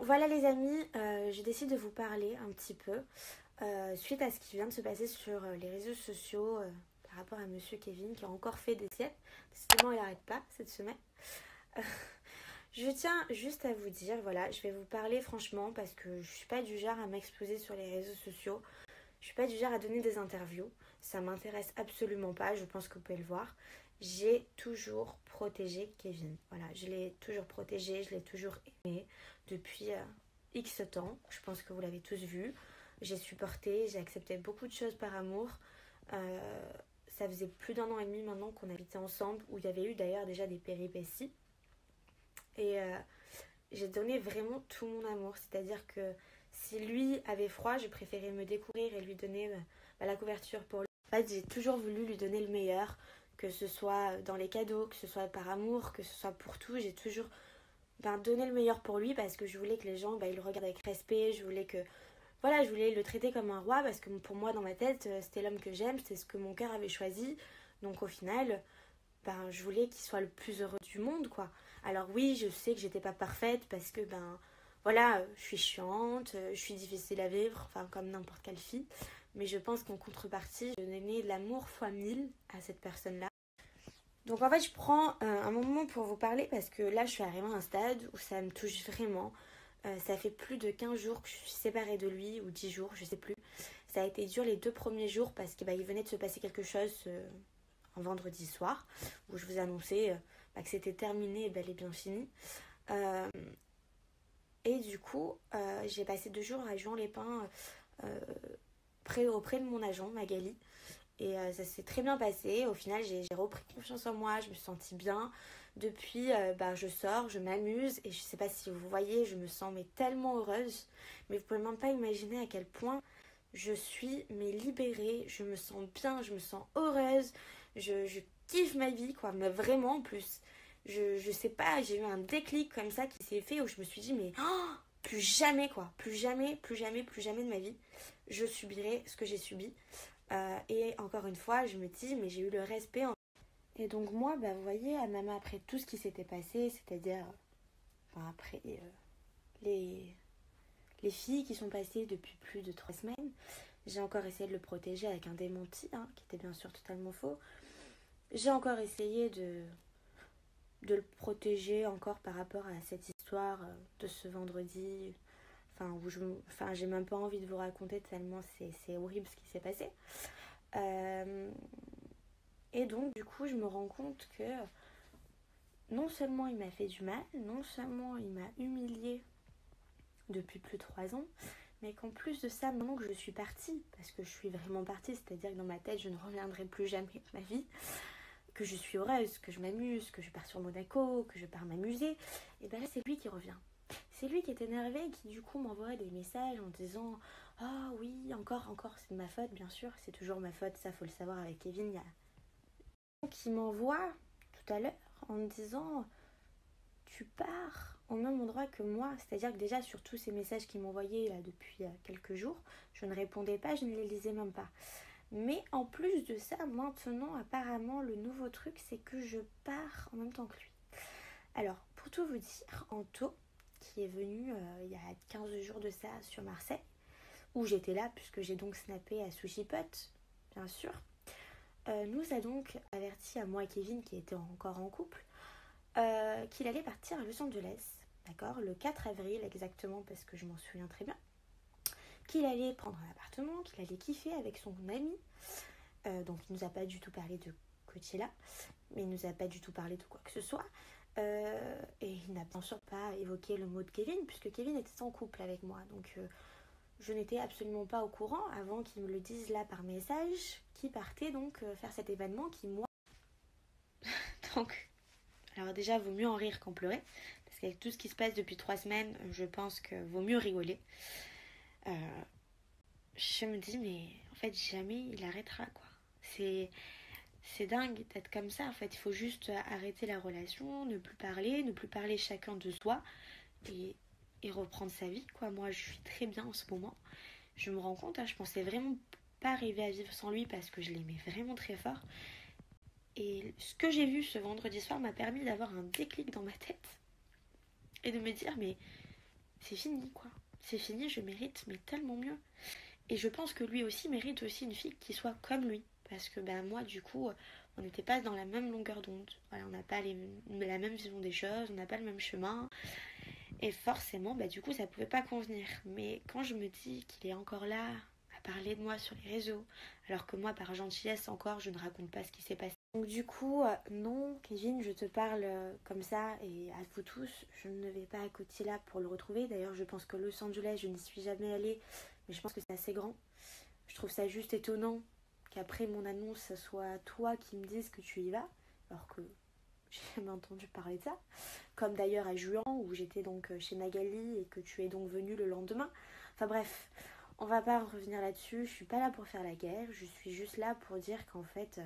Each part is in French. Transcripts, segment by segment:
Voilà les amis, je décide de vous parler un petit peu suite à ce qui vient de se passer sur les réseaux sociaux par rapport à Monsieur Kevin qui a encore fait des siècles. Décidément, il n'arrête pas cette semaine. Je tiens juste à vous dire, voilà, je vais vous parler franchement parce que je suis pas du genre à m'exposer sur les réseaux sociaux. Je suis pas du genre à donner des interviews. Ça m'intéresse absolument pas, je pense que vous pouvez le voir. J'ai toujours protégé Kevin. Voilà, je l'ai toujours protégé, je l'ai toujours aimé depuis X temps. Je pense que vous l'avez tous vu. J'ai supporté, j'ai accepté beaucoup de choses par amour. Ça faisait plus d'1 an et demi maintenant qu'on habitait ensemble, où il y avait eu d'ailleurs déjà des péripéties. Et j'ai donné vraiment tout mon amour. C'est-à-dire que si lui avait froid, je préférais me découvrir et lui donner la couverture pour lui. En fait, j'ai toujours voulu lui donner le meilleur, que ce soit dans les cadeaux, que ce soit par amour, que ce soit pour tout. J'ai toujours donné le meilleur pour lui parce que je voulais que les gens ils le regardent avec respect. Je voulais que voilà, je voulais le traiter comme un roi parce que pour moi, dans ma tête, c'était l'homme que j'aime, c'est ce que mon cœur avait choisi. Donc au final, je voulais qu'il soit le plus heureux du monde, quoi. Alors oui, je sais que j'étais pas parfaite parce que, voilà, je suis chiante, je suis difficile à vivre, enfin, comme n'importe quelle fille. Mais je pense qu'en contrepartie, je donnais de l'amour fois 1000 à cette personne-là. Donc en fait, je prends un moment pour vous parler parce que là, je suis arrivée à un stade où ça me touche vraiment. Ça fait plus de 15 jours que je suis séparée de lui, ou 10 jours, je sais plus. Ça a été dur les 2 premiers jours parce qu'il venait de se passer quelque chose un vendredi soir où je vous annonçais que c'était terminé et bel et bien fini. Et du coup, j'ai passé 2 jours à Juan-les-Pins auprès de mon agent, Magali. Et ça s'est très bien passé. Au final, j'ai repris confiance en moi, je me suis sentie bien. Depuis, je sors, je m'amuse. Et je sais pas si vous voyez, je me sens tellement heureuse. Mais vous pouvez même pas imaginer à quel point je suis libérée. Je me sens bien, je me sens heureuse. Je kiffe ma vie, quoi. Mais vraiment, en plus. Je sais pas, j'ai eu un déclic comme ça qui s'est fait où je me suis dit, mais plus jamais, quoi. Plus jamais, plus jamais, plus jamais de ma vie, je subirai ce que j'ai subi. Et encore une fois, je me dis, mais j'ai eu le respect. Et donc moi, vous voyez, même après tout ce qui s'était passé, c'est-à-dire après les filles qui sont passées depuis plus de 3 semaines, j'ai encore essayé de le protéger avec un démenti, qui était bien sûr totalement faux. J'ai encore essayé de le protéger encore par rapport à cette histoire de ce vendredi, où j'ai même pas envie de vous raconter tellement c'est horrible ce qui s'est passé. Et donc du coup je me rends compte que non seulement il m'a fait du mal, non seulement il m'a humiliée depuis plus de 3 ans, mais qu'en plus de ça, maintenant que je suis partie, parce que je suis vraiment partie, c'est-à-dire que dans ma tête je ne reviendrai plus jamais de ma vie, que je suis heureuse, que je m'amuse, que je pars sur Monaco, que je pars m'amuser, et là c'est lui qui revient. C'est lui qui est énervé et qui du coup m'envoie des messages en disant « Ah oui, encore, c'est de ma faute, bien sûr, c'est toujours ma faute, ça faut le savoir avec Kevin. » Il y a qui m'envoie tout à l'heure en me disant « Tu pars au même endroit que moi. » C'est-à-dire que déjà sur tous ces messages qu'il m'envoyait là depuis quelques jours, je ne répondais pas, je ne les lisais même pas. Mais en plus de ça, maintenant apparemment le nouveau truc c'est que je pars en même temps que lui. Alors pour tout vous dire, Anto, qui est venu il y a 15 jours de ça sur Marseille, où j'étais là puisque j'ai donc snappé à Sushi Pot, bien sûr, nous a donc averti à moi et Kevin, qui était encore en couple, qu'il allait partir à Los Angeles, d'accord, le 4 avril exactement, parce que je m'en souviens très bien, qu'il allait prendre un appartement, qu'il allait kiffer avec son ami. Donc il nous a pas du tout parlé de Coachella, mais il nous a pas du tout parlé de quoi que ce soit. Et il n'a bien sûr pas évoqué le mot de Kevin, puisque Kevin était en couple avec moi. Donc je n'étais absolument pas au courant avant qu'il me le dise là par message, qui partait donc faire cet événement qui, moi... Donc, alors déjà, vaut mieux en rire qu'en pleurer, parce qu'avec tout ce qui se passe depuis 3 semaines, je pense que vaut mieux rigoler. Je me dis, mais en fait, jamais il arrêtera, quoi. C'est dingue d'être comme ça, en fait. Il faut juste arrêter la relation, ne plus parler chacun de soi et reprendre sa vie, quoi. Moi, je suis très bien en ce moment. Je me rends compte, je pensais vraiment pas arriver à vivre sans lui parce que je l'aimais vraiment très fort. Et ce que j'ai vu ce vendredi soir m'a permis d'avoir un déclic dans ma tête et de me dire, mais c'est fini quoi. C'est fini, je mérite mais tellement mieux. Et je pense que lui aussi mérite aussi une fille qui soit comme lui. Parce que ben, moi, du coup, on n'était pas dans la même longueur d'onde. Voilà, on n'a pas la même vision des choses, on n'a pas le même chemin. Et forcément, bah, du coup, ça pouvait pas convenir. Mais quand je me dis qu'il est encore là à parler de moi sur les réseaux, alors que moi, par gentillesse encore, je ne raconte pas ce qui s'est passé. Donc du coup, non, Kevin, je te parle comme ça, et à vous tous, je ne vais pas à Coachella pour le retrouver. D'ailleurs, je pense que Los Angeles, je n'y suis jamais allée, mais je pense que c'est assez grand. Je trouve ça juste étonnant qu'après mon annonce, ce soit toi qui me dises que tu y vas, alors que j'ai jamais entendu parler de ça. Comme d'ailleurs à Juan, où j'étais donc chez Magali et que tu es donc venu le lendemain. Enfin bref, on va pas revenir là-dessus. Je suis pas là pour faire la guerre. Je suis juste là pour dire qu'en fait,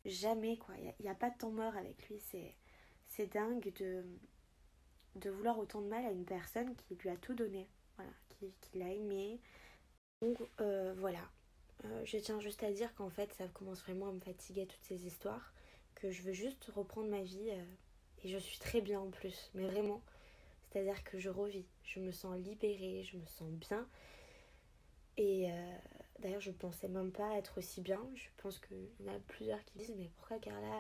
jamais quoi. Il n'y a pas de temps mort avec lui. C'est dingue de vouloir autant de mal à une personne qui lui a tout donné. Voilà, qui l'a aimé. Donc voilà. Je tiens juste à dire qu'en fait, ça commence vraiment à me fatiguer toutes ces histoires. Que je veux juste reprendre ma vie. Et je suis très bien en plus. Mais vraiment. C'est-à-dire que je revis. Je me sens libérée. Je me sens bien. Et d'ailleurs, je pensais même pas être aussi bien. Je pense qu'il y en a plusieurs qui disent mais pourquoi Carla,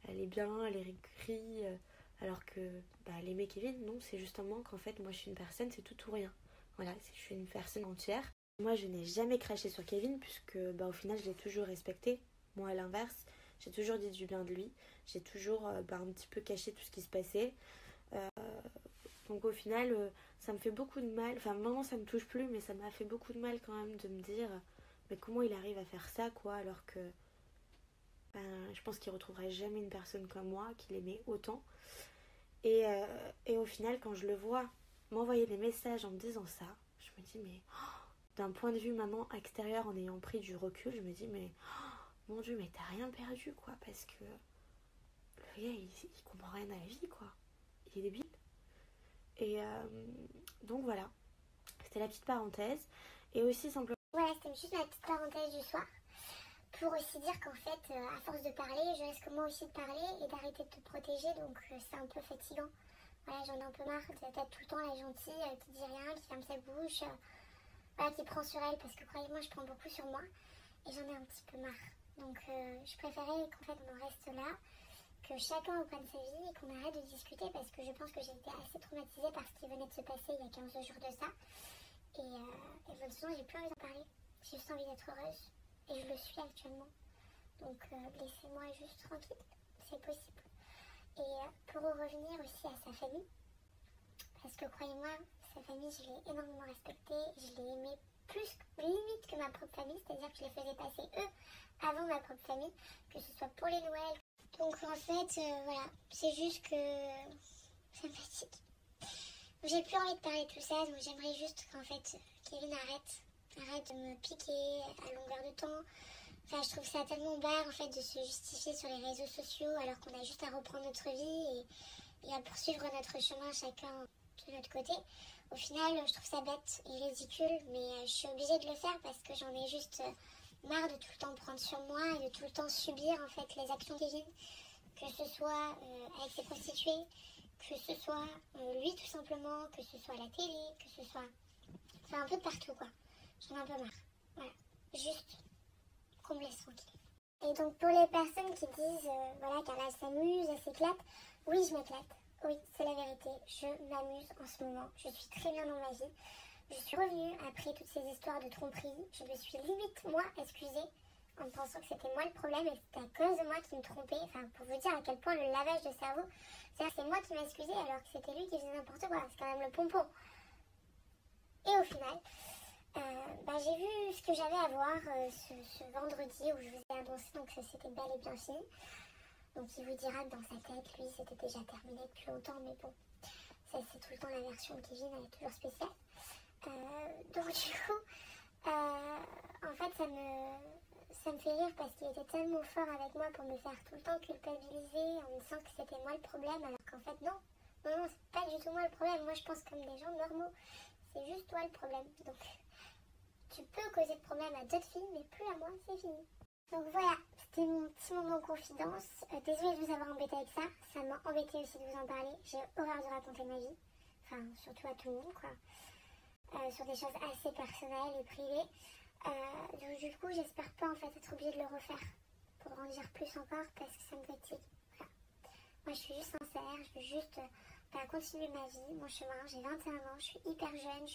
elle est bien, elle est écrit alors que bah, elle aimait Kevin. Non, c'est justement qu'en fait, moi je suis une personne, c'est tout ou rien. Voilà, je suis une personne entière. Moi, je n'ai jamais craché sur Kevin puisque bah, au final, je l'ai toujours respecté. Moi, à l'inverse, j'ai toujours dit du bien de lui. J'ai toujours bah, un petit peu caché tout ce qui se passait. Euh, donc au final, ça me fait beaucoup de mal. Enfin, maintenant, ça me touche plus, mais ça m'a fait beaucoup de mal quand même de me dire mais comment il arrive à faire ça, quoi, alors que ben, je pense qu'il retrouverait jamais une personne comme moi qui l'aimait autant. Et au final, quand je le vois m'envoyer des messages en me disant ça, je me dis mais d'un point de vue maintenant extérieur, en ayant pris du recul, je me dis mais mon Dieu, mais t'as rien perdu, quoi, parce que le gars, il comprend rien à la vie, quoi. Il est débile. Et donc voilà, c'était la petite parenthèse. Et aussi simplement... Voilà, c'était juste ma petite parenthèse du soir. Pour aussi dire qu'en fait, à force de parler, je risque moi aussi de parler et d'arrêter de te protéger. Donc c'est un peu fatigant. Voilà, j'en ai un peu marre d'être tout le temps la gentille qui dit rien, qui ferme sa bouche, voilà, qui prend sur elle. Parce que croyez-moi, je prends beaucoup sur moi. Et j'en ai un petit peu marre. Donc je préférais qu'en fait on en reste là, que chacun reprenne sa vie et qu'on arrête de discuter parce que je pense que j'ai été assez traumatisée par ce qui venait de se passer il y a 15 jours de ça. Et de toute façon, j'ai plus envie d'en parler. J'ai juste envie d'être heureuse. Et je le suis actuellement. Donc laissez-moi juste tranquille. C'est possible. Et pour revenir aussi à sa famille, parce que croyez-moi, sa famille, je l'ai énormément respectée. Je l'ai aimée plus limite que ma propre famille. C'est-à-dire que je les faisais passer eux avant ma propre famille. Que ce soit pour les Noëls. Donc en fait, voilà. C'est juste que ça me fatigue. J'ai plus envie de parler de tout ça, donc j'aimerais juste qu'en fait Kevin arrête de me piquer à longueur de temps. Enfin, je trouve ça tellement barre en fait de se justifier sur les réseaux sociaux alors qu'on a juste à reprendre notre vie et à poursuivre notre chemin chacun de notre côté. Au final, je trouve ça bête et ridicule, mais je suis obligée de le faire parce que j'en ai juste marre de tout le temps prendre sur moi et de tout le temps subir en fait les actions de Kevin, que ce soit avec ses prostituées, que ce soit lui tout simplement, que ce soit à la télé, que ce soit... Enfin un peu partout quoi. J'en ai un peu marre. Voilà. Juste qu'on me laisse tranquille. Et donc pour les personnes qui disent voilà Carla s'amuse, elle s'éclate, oui je m'éclate. Oui, c'est la vérité. Je m'amuse en ce moment. Je suis très bien dans ma vie. Je suis revenue après toutes ces histoires de tromperie. Je me suis limite moi excusée en pensant que c'était moi le problème et que c'était à cause de moi qui me trompait. Enfin, pour vous dire à quel point le lavage de cerveau, c'est-à-dire que c'est moi qui m'excusais alors que c'était lui qui faisait n'importe quoi. C'est quand même le pompon. Et au final, j'ai vu ce que j'avais à voir ce vendredi où je vous ai annoncé donc que c'était bel et bien fini. Donc il vous dira que dans sa tête, lui, c'était déjà terminé depuis longtemps, mais bon, ça c'est tout le temps la version de Kevin, elle est toujours spéciale. Donc du coup, en fait, ça me fait rire parce qu'il était tellement fort avec moi pour me faire tout le temps culpabiliser en me disant que c'était moi le problème, alors qu'en fait non, c'est pas du tout moi le problème. Moi je pense comme des gens normaux, c'est juste toi le problème. Donc tu peux causer de problème à d'autres filles, mais plus à moi, c'est fini. Donc voilà, c'était mon petit moment Confidence. Désolée de vous avoir embêté avec ça, ça m'a embêté aussi de vous en parler. J'ai horreur de raconter ma vie. enfin surtout à tout le monde, quoi. Sur des choses assez personnelles et privées. Donc du coup, j'espère pas en fait être obligée de le refaire pour en dire plus encore parce que ça me fatigue. Voilà. Moi, je suis juste sincère, je veux juste continuer ma vie, mon chemin. J'ai 21 ans, je suis hyper jeune,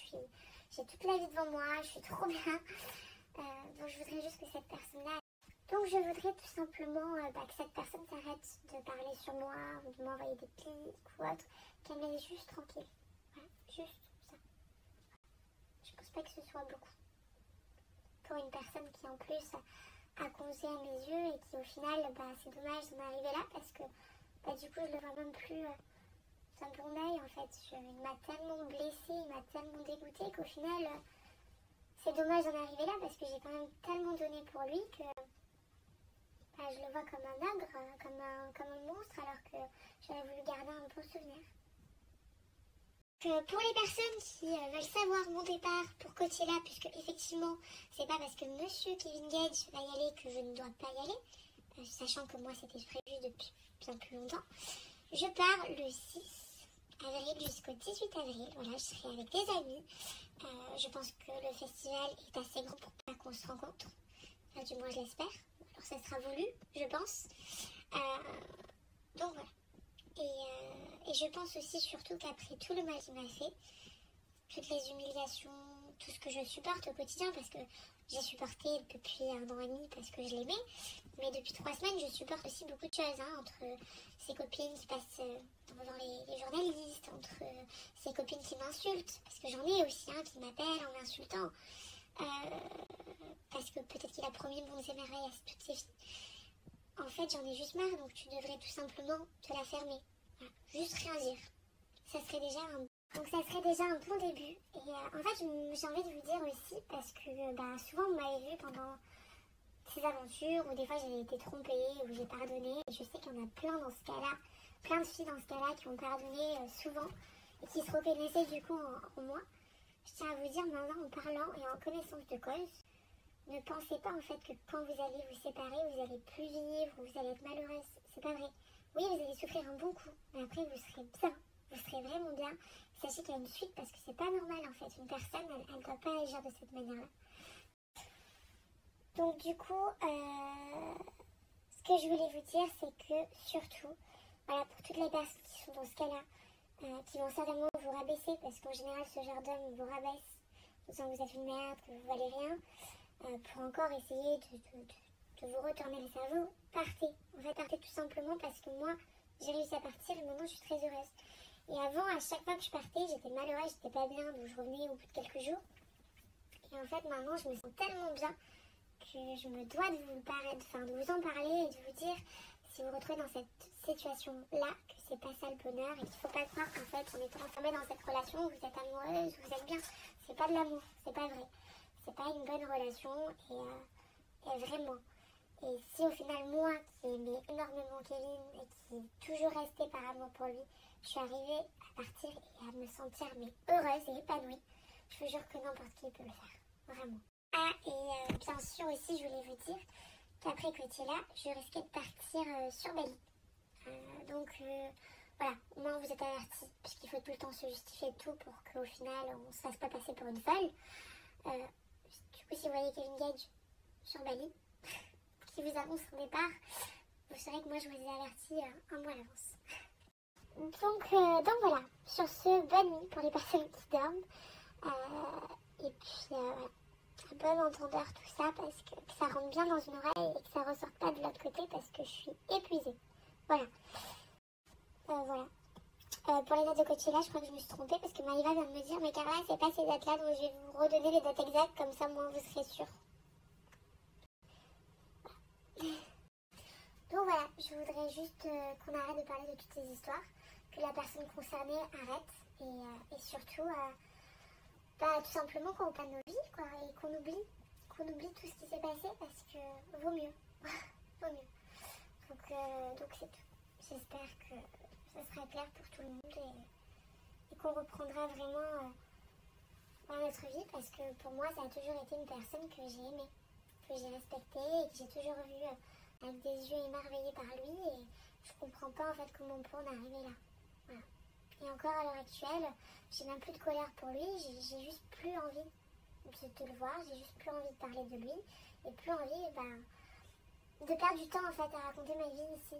j'ai toute la vie devant moi, je suis trop bien. Donc je voudrais juste que cette personne-là... Donc je voudrais tout simplement que cette personne s'arrête de parler sur moi ou de m'envoyer des clics ou autre, qu'elle me laisse juste tranquille. Voilà, juste ça. Je pense pas que ce soit beaucoup. Pour une personne qui en plus a causé à mes yeux et qui au final, c'est dommage d'en arriver là parce que du coup je le vois même plus d'un bon oeil en fait. Il m'a tellement blessée, il m'a tellement dégoûtée qu'au final c'est dommage d'en arriver là parce que j'ai quand même tellement donné pour lui que je le vois comme un ogre, comme un monstre alors que j'aurais voulu garder un bon souvenir. Pour les personnes qui veulent savoir mon départ pour Coachella, puisque effectivement c'est pas parce que monsieur Kevin Gage va y aller que je ne dois pas y aller, sachant que moi c'était prévu depuis bien plus longtemps, je pars le 6 avril jusqu'au 18 avril, voilà, je serai avec des amis, je pense que le festival est assez grand pour pas qu'on se rencontre, enfin, du moins je l'espère, alors ça sera voulu, je pense, donc voilà. Et je pense aussi surtout qu'après tout le mal qu'il m'a fait, toutes les humiliations, tout ce que je supporte au quotidien, parce que j'ai supporté depuis 1 an et demi parce que je l'aimais, mais depuis 3 semaines je supporte aussi beaucoup de choses, entre ses copines qui passent devant les journalistes, entre ses copines qui m'insultent, parce que j'en ai aussi qui m'appellent en m'insultant, parce que peut-être qu'il a promis mon merveilles à toutes ses filles. En fait, j'en ai juste marre, donc tu devrais tout simplement te la fermer. Voilà. Juste rien dire. Ça serait déjà un bon début. Et en fait, j'ai envie de vous dire aussi, parce que souvent, vous m'avez vu pendant ces aventures, où des fois j'avais été trompée, où j'ai pardonné. Et je sais qu'il y en a plein dans ce cas-là, plein de filles dans ce cas-là qui ont pardonné souvent, et qui se reconnaissaient du coup en moi. Je tiens à vous dire maintenant, en parlant et en connaissance de cause, ne pensez pas en fait que quand vous allez vous séparer, vous allez plus vivre, vous allez être malheureuse. C'est pas vrai. Oui, vous allez souffrir un bon coup, mais après vous serez bien, vous serez vraiment bien. Sachez qu'il y a une suite parce que c'est pas normal en fait. Une personne, elle ne doit pas agir de cette manière-là. Donc du coup, ce que je voulais vous dire, c'est que surtout, voilà, pour toutes les personnes qui sont dans ce cas-là, qui vont certainement vous rabaisser, parce qu'en général ce genre d'homme vous rabaisse, en disant que vous êtes une merde, que vous valez rien. Pour encore essayer de vous retourner le cerveau, partez. En fait, partez tout simplement parce que moi, j'ai réussi à partir et maintenant je suis très heureuse. Et avant, à chaque fois que je partais, j'étais malheureuse, j'étais pas bien, donc je revenais au bout de quelques jours. Et en fait, maintenant, je me sens tellement bien que je me dois de vous en parler et de vous dire, si vous vous retrouvez dans cette situation-là, que c'est pas ça le bonheur et qu'il faut pas croire qu'en fait, en étant enfermé dans cette relation, vous êtes amoureuse, vous êtes bien. C'est pas de l'amour, c'est pas vrai. C'est pas une bonne relation et vraiment. Et si au final moi qui aimais énormément Kevin et qui est toujours restée par amour pour lui, je suis arrivée à partir et à me sentir heureuse et épanouie, je vous jure que n'importe qui peut le faire. Vraiment. Ah et bien sûr aussi je voulais vous dire qu'après Coachella, je risquais de partir sur Bali. Donc voilà, au moins vous êtes avertis, puisqu'il faut tout le temps se justifier de tout pour qu'au final on ne se fasse pas passer pour une folle. Du coup, si vous voyez Kevin Gage sur Bali, qui vous annonce son départ, vous saurez que moi je vous ai averti 1 mois à l'avance. Donc voilà, sur ce, bonne nuit pour les personnes qui dorment. Et puis voilà, bon entendeur tout ça, parce que ça rentre bien dans une oreille et que ça ressorte pas de l'autre côté parce que je suis épuisée. Voilà. Voilà. Pour les dates de Coachella, je crois que je me suis trompée parce que Maïva vient de me dire, mais Carla, c'est pas ces dates-là, donc je vais vous redonner les dates exactes, comme ça, moi, vous serez sûrs. Donc voilà, je voudrais juste qu'on arrête de parler de toutes ces histoires, que la personne concernée arrête, et surtout, tout simplement qu'on reprenne nos vies, quoi, et qu'on oublie tout ce qui s'est passé, parce que vaut mieux. Vaut mieux. Donc c'est tout. J'espère que ça sera clair pour tout le monde et qu'on reprendra vraiment notre vie, parce que pour moi ça a toujours été une personne que j'ai aimée, que j'ai respectée et que j'ai toujours vue avec des yeux émerveillés par lui, et je comprends pas en fait comment on peut en arriver là. Voilà. Et encore à l'heure actuelle, j'ai même plus de colère pour lui, j'ai juste plus envie de le voir, j'ai juste plus envie de parler de lui et plus envie de perdre du temps en fait à raconter ma vie ici.